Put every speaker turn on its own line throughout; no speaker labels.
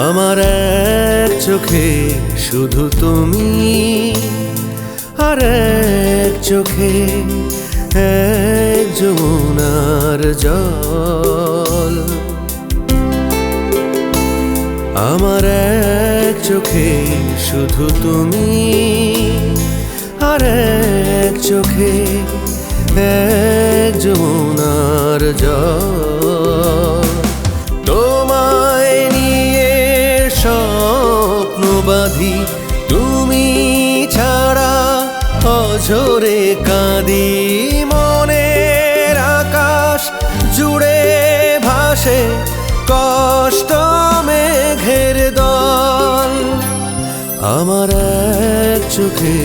আমার এক চোখে শুধু তুমি, আর এক চোখে এক যমুনার জল। আমার এক চোখে শুধু তুমি, আর এক চোখে এক যমুনার জল। তোমায় নিয়ে স্বপ্ন বাঁধি, তুমি ছাড়া অঝরে কাঁদি। মনের আকাশ জুড়ে ভাসে কষ্ট মেঘের দল। আমার এক চোখে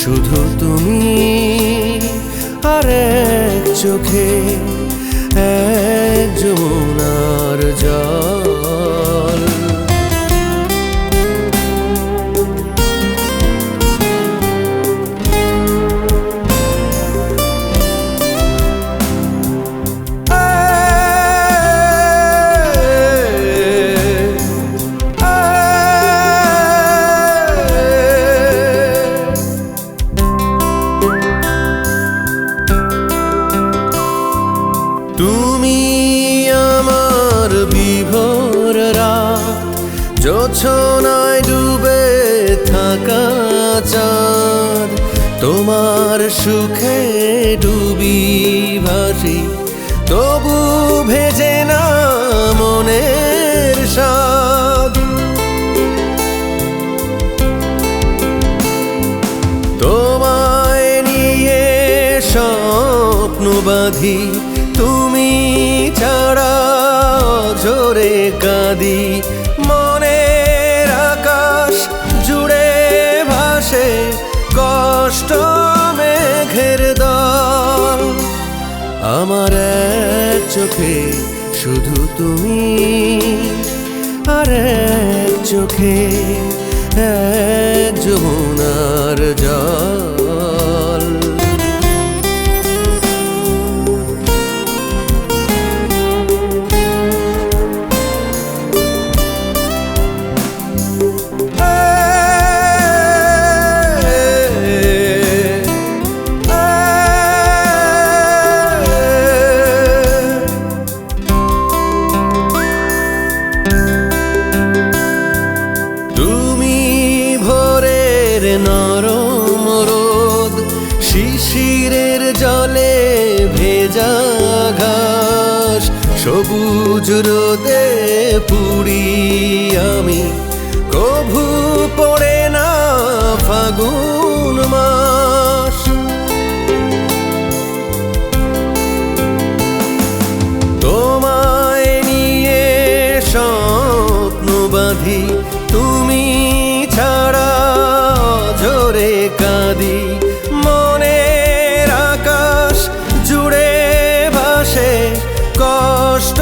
শুধু তুমি, আর এক চোখে এক যমুনার জল। তুমি আমার বিভোর রাত, জোছনায় ডুবে থাকা চাঁদ। তোমার সুখে ডুবি ভাসি, তবু ভেজে না মনের স্বাদ। তোমায় নিয়ে স্বপ্ন বাঁধি, তুমি ছাড়া ঝরে কাঁদি। মনের আকাশ জুড়ে ভাসে কষ্ট মেঘের দল। আমার এক চোখে শুধু তুমি, আর এক চোখে এক যমুনার জল। নরম রোদ, শিশিরের জলে ভেজা ঘাস। সবুজ রোদে পুড়ি আমি, কভু পড়ে না ফাগুন মাস। তোমায় নিয়ে স্বপ্ন বাঁধি, তুমি ছাড়া ঝরে কাঁদি। মনের আকাশ জুড়ে ভাসে কষ্ট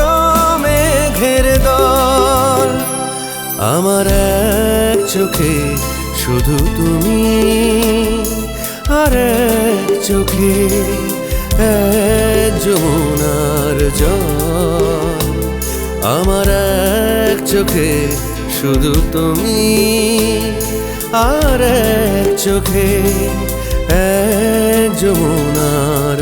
মেঘের দল। আমার এক চোখে শুধু তুমি, আর এক চোখে এক যমুনার জল। আমার এক চোখে শুধু তুমি, আর এক চোখে এক যমুনার